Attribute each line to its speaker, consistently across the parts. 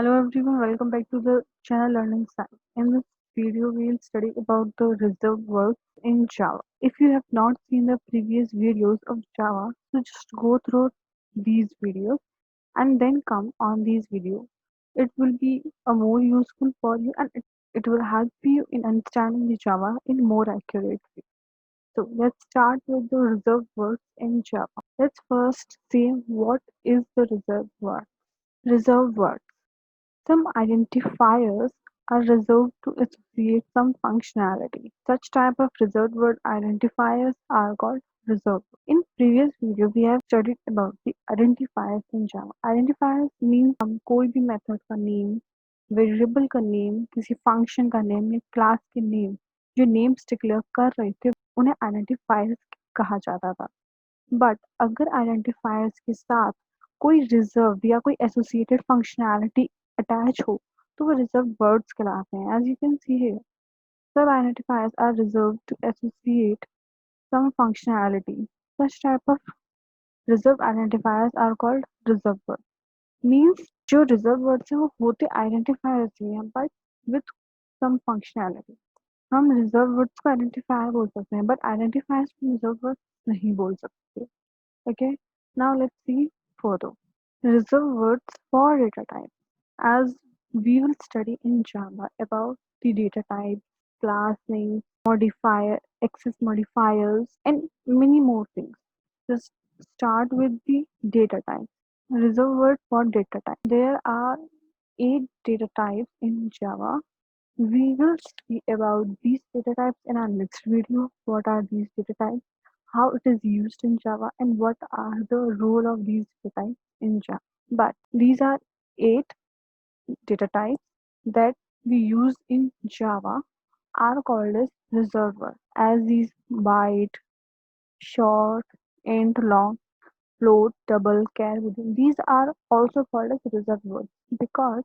Speaker 1: Hello everyone, welcome back to the channel Learning Science. In this video, we'll study about the reserved words in Java. If you have not seen the previous videos of Java, so just go through these videos and then come on these videos. It will be a more useful for you and it will help you in understanding the Java in more accurate way. So let's start with the reserved words in Java. Let's first see what is the reserved word. Reserved word. Some identifiers are reserved to associate some functionality. Such type of reserved word identifiers are called reserved. In previous video, we have studied about the identifiers in Java. Identifiers means हम कोई भी method का name, variable का name, किसी function का name या class के name जो नेम्स डिक्लेयर कर रहे थे उन्हें आइडेंटिफायर्स कहा जाता था. बट अगर आइडेंटिफायर्स के साथ कोई रिजर्व या कोई एसोसिएटेड फंक्शनैलिटी अटैच हो तो वो रिजर्व वर्ड्स कहलाते हैं. As you can see here, सब identifiers are reserve to associate some functionality. Such type of reserve identifiers are called reserve word. Means जो रिजर्व वर्ड्स हैं वो होते आइडेंटिफायर्स ही हैं बट विथ सम फंक्शनैलिटी. हम रिजर्व वर्ड्स को identifier बोल सकते हैं बट आइडेंटिफायर्स को रिजर्व वर्ड्स नहीं बोल सकते. Okay, now let's see further. Reserve words for data type. As we will study in Java about the data type, class names, modifier, access modifiers, and many more things. Just start with the data type. Reserve word for data type. There are 8 data types in Java. We will see about these data types in our next video. What are these data types? How it is used in Java and what are the role of these data types in Java. But these are 8 data types that we use in Java are called as reserved words, as these byte, short, int, long, float, double, char. These are also called as reserved words because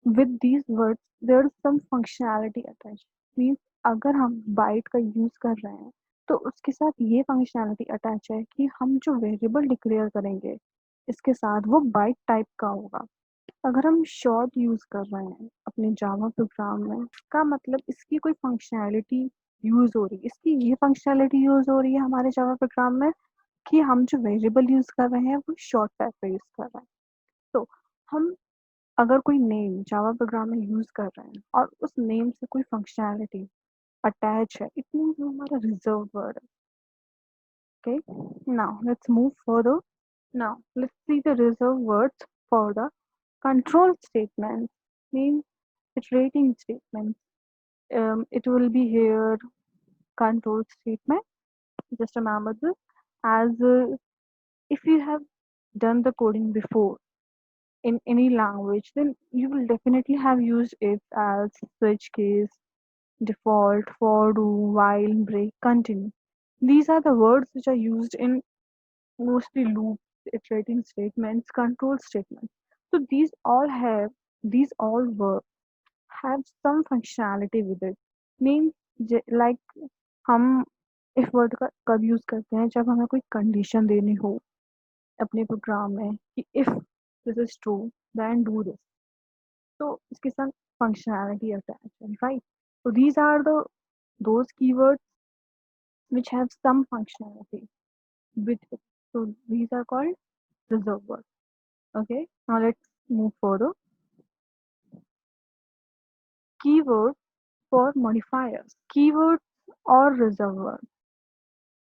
Speaker 1: with these words there is some functionality attached. Means अगर हम bite का use कर रहे हैं तो उसके साथ ये फंक्शनैलिटी अटैच है कि हम जो वेरिएबल डिक्लेयर करेंगे इसके साथ वो बाइट टाइप का होगा. अगर हम शॉर्ट यूज कर रहे हैं अपने जावा प्रोग्राम में इसका मतलब इसकी कोई फंक्शनैलिटी यूज हो रही है. इसकी ये फंक्शनैलिटी यूज हो रही है हमारे जावा प्रोग्राम में कि हम जो वेरिएबल यूज कर रहे हैं वो शॉर्ट टाइप का यूज कर रहे हैं. तो हम अगर कोई नेम जावा प्रोग्राम में यूज कर रहे हैं और उस नेम से कोई फंक्शनैलिटी अटैच है इट मींस वो हमारा रिजर्व वर्ड है. Okay, now let's move further. Now let's see the reserve words for the control statements. Means iterating statements. It will be here control statement. Just remember this as if you have done the coding before in any language, then you will definitely have used if, else, switch case, default, for, do, while, break, continue. These are the words which are used in mostly loops, iterating statements, control statements. So these all words have some functionality with it. Means like हम if word का कब use करते हैं जब हमें कोई condition देनी हो अपने प्रोग्राम में कि if this is true then do this. तो इसके साथ functionality attached, right? So these are those keywords which have some functionality with it. So these are called reserved words. Okay, now let's move further. Keywords for modifiers. Keywords और reserved words.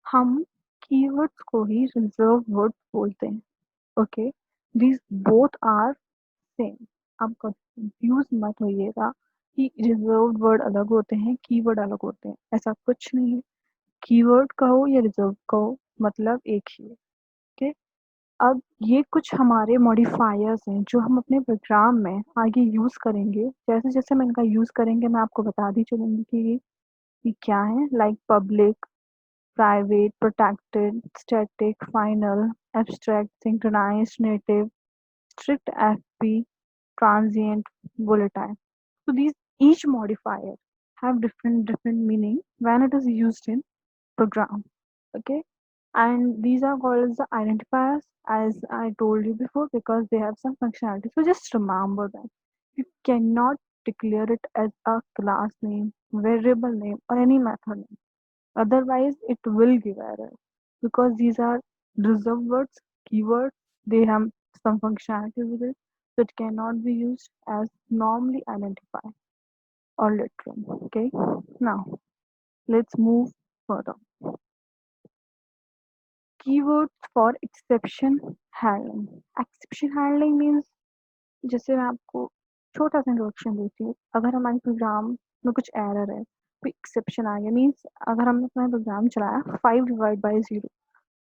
Speaker 1: हम keywords को ही reserved words बोलते हैं. Okay, these both are same. आप confuse मत होइएगा कि reserved word अलग होते हैं कीवर्ड अलग होते हैं. ऐसा कुछ नहीं है. कीवर्ड कहो या रिजर्व कहो मतलब एक ही है. ओके, अब ये कुछ हमारे मॉडिफायर्स हैं जो हम अपने प्रोग्राम में आगे यूज करेंगे. जैसे जैसे हम इनका यूज करेंगे मैं आपको बता दी चलूंगी कि ये क्या है. Like public, private, protected, static, final, abstract, synchronized, native, strict FP, transient, volatile. So these each modifier have different meaning when it is used in program. Okay. And these are called as the identifiers, as I told you before, because they have some functionality. So just remember that you cannot declare it as a class name, variable name, or any method name. Otherwise, it will give error because these are reserved words, keywords. They have some functionality with it, so it cannot be used as normally identifier or literal. Okay, now let's move further. Keywords for exception handling. Exception handling means, जैसे मैं आपको छोटा सा introduction देती हूँ, अगर हमारे programme में कुछ एरर है, कोई एक्सेप्शन आ गया, मीन्स अगर हमने अपना प्रोग्राम चलाया 5/0,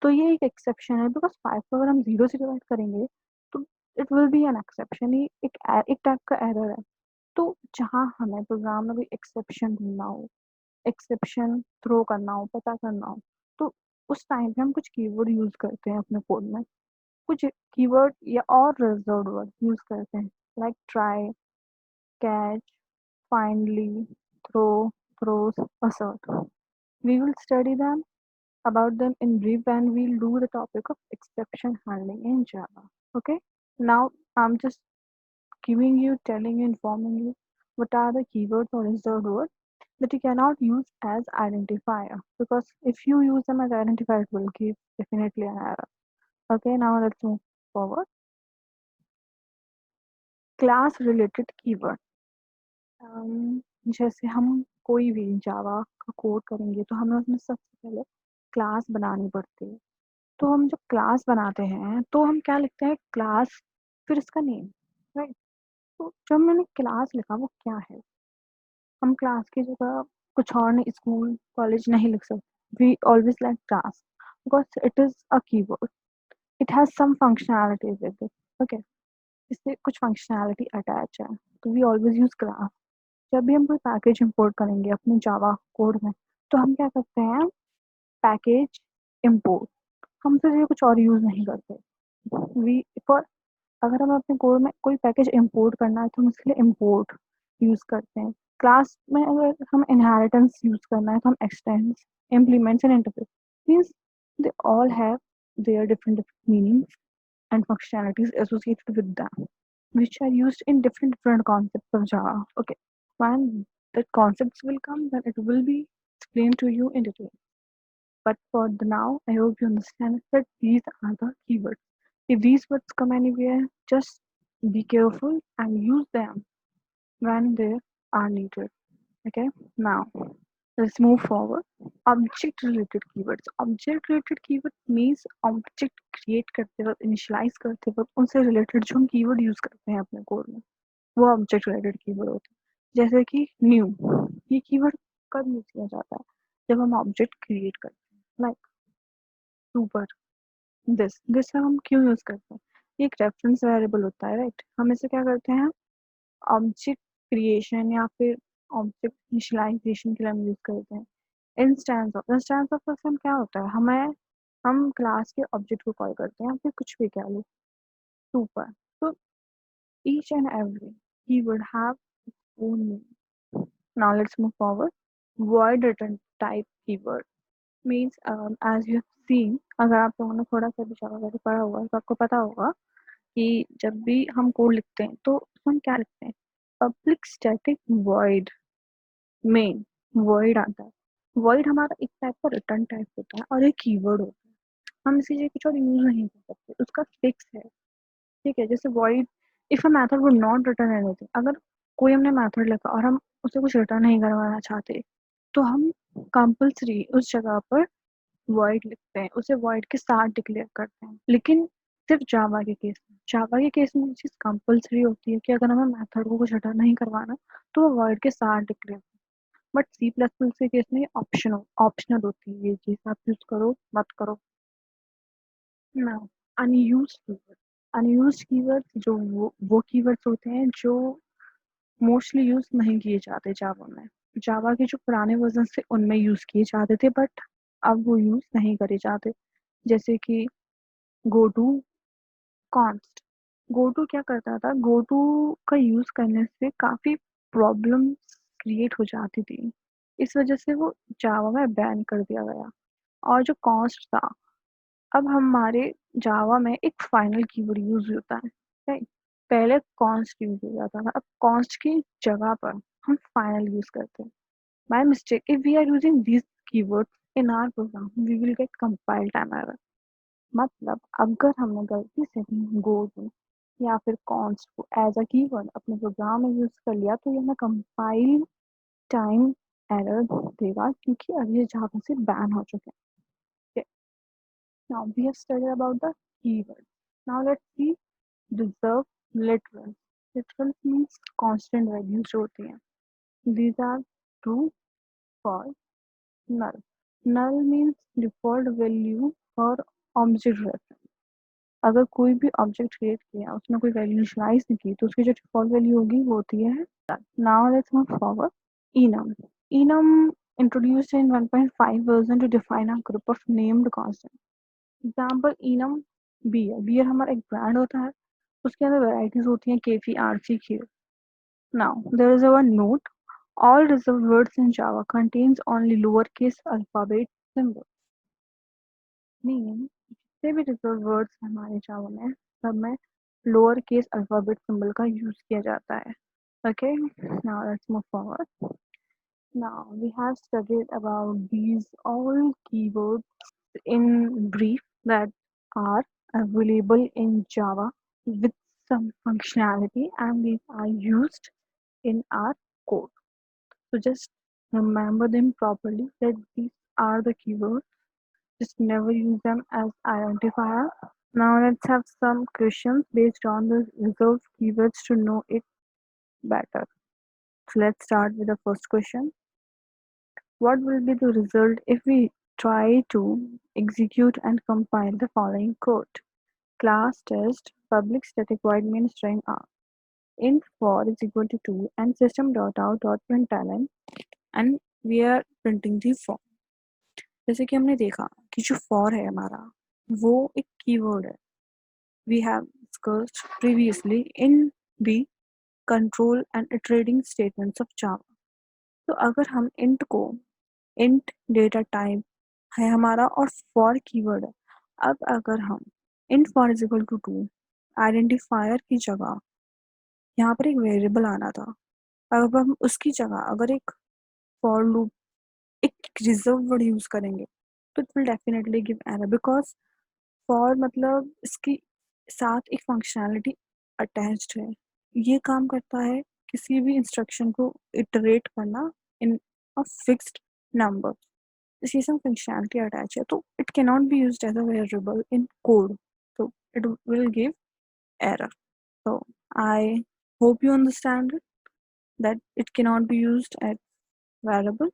Speaker 1: तो ये एक एक्सेप्शन है, बिकॉज 5 को अगर हम 0 से डिवाइड करेंगे तो it will be an exception, ये एक टाइप का एरर है। तो जहाँ हमें प्रोग्राम में कोई एक्सेप्शन ढूंढना हो, एक्सेप्शन थ्रो करना हो, पता करना हो, तो उस टाइम पे हम कुछ कीवर्ड यूज करते हैं अपने कोड में, कुछ कीवर्ड या और रिजर्व्ड वर्ड यूज करते हैं, like try, catch, finally, throw, throws, assert. We will study them about them in brief when we'll do the topic of exception handling in Java. Okay, now I'm just giving you, telling you, informing you what are the keywords or reserved words that you cannot use as identifier, because if you use them as identifier, it will give definitely an error. Okay, now let's move forward. Class related keyword. जैसे हम कोई भी जावा का code करेंगे तो हमें उसमें सबसे पहले क्लास बनानी पड़ती है। तो हम जब क्लास बनाते हैं तो हम क्या लिखते हैं, क्लास, फिर इसका नेम, राइट। तो जब मैंने क्लास लिखा वो क्या है, हम क्लास की जगह कुछ और नहीं, स्कूल कॉलेज नहीं लिख सकते। We always like class because it is a keyword, it has some functionality with it. Okay, इससे कुछ फंक्शनैलिटी अटैच है, तो वी ऑलवेज यूज क्लास। जब भी हम कोई पैकेज इंपोर्ट करेंगे अपने जावा कोड में, तो हम क्या करते हैं, पैकेज इंपोर्ट, हम फिर ये कुछ और यूज नहीं करते। वी फॉर, अगर हमें अपने कोड में कोई पैकेज इंपोर्ट करना है तो हम इसके लिए इंपोर्ट यूज करते हैं। क्लास में अगर हम इनहेरिटेंस यूज करना है तो हम x tends, implements and interface, means they all have their different meanings and functionalities associated with them, which are used in different concepts of Java. Okay, when the concepts will come, then it will be explained to you in detail. But for the now, I hope you understand that these are the keywords. If these words come anywhere, just be careful and use them when they are needed. Okay, now let's move forward. Object related keywords. Object related keyword means object create करते वक्त, initialize करते वक्त उनसे related जो हम keyword use करते हैं अपने कोड में, वो ऑब्जेक्ट रिलेटेड कीवर्ड होते हैं। जैसे कि न्यू, ये कीवर्ड कब यूज किया जाता है, जब हम ऑब्जेक्ट क्रिएट करते हैं, लाइक सुपर, दिस सब हम क्यों यूज करते हैं, ये एक रेफरेंस वेरिएबल होता है, राइट। हम इसे क्या करते हैं, ऑब्जेक्ट क्रिएशन या फिर ऑब्जेक्ट इनिशियलाइजेशन के लिए हम यूज करते हैं। इंस्टेंस ऑफ हम क्या होता है, हमें, हम क्लास के ऑब्जेक्ट को कॉल करते हैं, फिर कुछ भी कह लो, सुपर। तो each and every keyword have own meaning. Now let's move forward. Void return type keyword means, as you have seen, अगर आप लोगों ने थोड़ा सा भी जावा वगैरह पढ़ा हुआ है तो आपको पता होगा कि जब भी हम कोड लिखते हैं तो हम क्या लिखते हैं, public static void main, void आता है। वॉइड हमारा एक टाइप का रिटर्न टाइप होता है और एक कीवर्ड होता है, हम इसी जगह कुछ और यूज नहीं कर सकते, उसका फिक्स है। ठीक है, जैसे void, if a method would not return anything, अगर कोई हमने मेथड लिखा और हम उसे कुछ रिटर्न नहीं करवाना चाहते, तो हम कंपल्सरी उस जगह पर वॉइड लिखते हैं, उसे वॉइड के साथ डिक्लेयर करते हैं। लेकिन सिर्फ जावा के केस में ये चीज़ कंपल्सरी होती है कि अगर हमें मेथड को कुछ रिटर्न नहीं करवाना तो वो वॉइड के साथ declare. But C plus plus के केस में ऑप्शनल होती है, ये चीज़ आप यूज करो मत करो। ना, अनयूज्ड कीवर्ड, अनयूज्ड कीवर्ड्स जो वो कीवर्ड्स होते हैं जो मोस्टली यूज नहीं किए जाते जावा में। जावा के जो पुराने वर्जन थे उनमें यूज किए जाते थे, बट अब वो यूज नहीं करे जाते। जैसे कि go to, const. Go to क्या करता था, गो टू का यूज करने से काफी प्रॉब्लम्स क्रिएट हो जाती थी, इस वजह से वो जावा में बैन कर दिया गया। और जो कॉन्स्ट था, अब हमारे जावा में एक फाइनल कीवर्ड यूज होता है, राइट? पहले कॉन्स्ट यूज हो जाता था, अब कॉन्स्ट की जगह पर हम फाइनल यूज करते हैं। By mistake if we are using this keywords in our program we will get compile time error. मतलब अगर हमने गलती से भी गो टू या फिर कॉन्स्ट को एज अ कीवर्ड अपने प्रोग्राम में यूज कर लिया तो ये हमें कंपाइल टाइम एरर देगा, क्योंकि अब ये जावा से बैन हो चुके हैं। Now we have studied about the keywords. Now let's see reserved literals. Literals means constant values जो होती हैं. These are true, false, null. Null means default value for object reference. अगर कोई भी ऑब्जेक्ट क्रिएट किया उसमें कोई वैल्यू इनिशियलाइज नहीं की तो उसकी जो डिफॉल्ट वैल्यू होगी वो होती है null. Now let's move forward. Enum. Enum introduced in 1.5 version to define a group of named constants. Example enum beer. Beer हमारा एक ब्रांड होता है, उसके अंदर वेराइटीज होती हैं केफी, आरसी, खीर। Now there is our note, all reserved words in Java contains only lowercase alphabet symbol। Mean जितने भी रिजर्व वर्ड्स हमारे जावा में सब में लोअर केस अल्फाबेट सिंबल का यूज किया जाता है। Okay, now let's move forward. Now we have studied about these all keywords in brief that are available in Java with some functionality, and these are used in our code. So just remember them properly that these are the keywords. Just never use them as identifier. Now let's have some questions based on the reserved keywords to know it better. So let's start with the first question. What will be the result if we try to execute and compile the following code? Class test public static void main string r int for is equal to 2 and system dot out dot println, and we are printing the for। जैसे कि हमने देखा कि जो for है हमारा वो एक कीवर्ड है। We have discussed previously in the control and iterating statements of Java। तो अगर हम int को int डेटा टाइप है हमारा और for कीवर्ड है, अब अगर हम int for is equal to 2 identifier की जगह यहाँ पर एक वेरिएबल आना था, अब हम उसकी जगह अगर एक फॉर लूप एक रिजर्व वर्ड यूज करेंगे तो it will definitely give error, because for मतलब इसकी साथ एक फंक्शनैलिटी अटैच्ड है। ये काम करता है किसी भी इंस्ट्रक्शन को इटरेट करना इन अ फिक्स्ड नंबर। इसकी some functionality अटैच है तो it can not be used as a variable in code, so it will give error। So I hope you understand it, that it cannot be used as variable।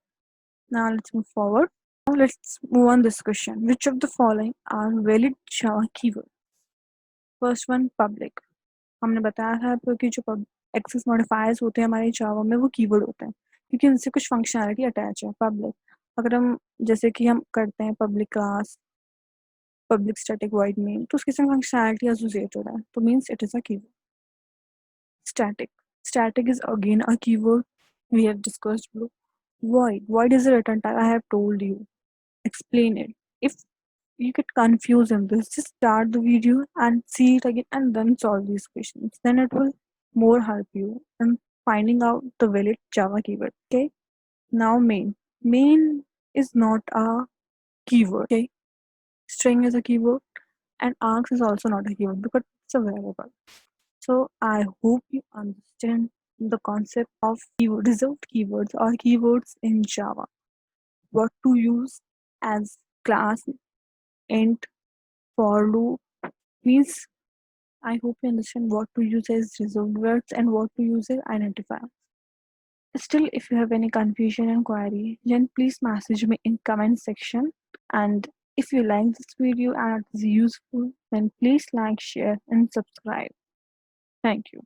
Speaker 1: Now let's move forward. Now let's move on this question. Which of the following are valid Java keywords? First one, public। हमने बताया था आपको कि जो access modifiers होते हैं हमारे Java में वो कीवर्ड होते हैं क्योंकि उनसे कुछ फंक्शनैलिटी अटैच है। पब्लिक, अगर हम जैसे कि हम करते हैं public class, public static void main, तो उसके साथ फंक्शनैलिटी एसोसिएटेड है, तो means it is a keyword. Static, static is again a keyword we have discussed below। void is a return type, I have told you, explain it। If you get confused in this, just start the video and see it again and then solve these questions, then it will more help you in finding out the valid Java keyword। Okay, now main is not a keyword। Okay, string is a keyword and args is also not a keyword because it's a variable। So I hope you understand the concept of reserved keywords or keywords in Java, what to use as class, int, for loop, means I hope you understand what to use as reserved words and what to use as identifier। Still, if you have any confusion and query, then please message me in comment section. And if you like this video and it is useful, then please like, share and subscribe। Thank you।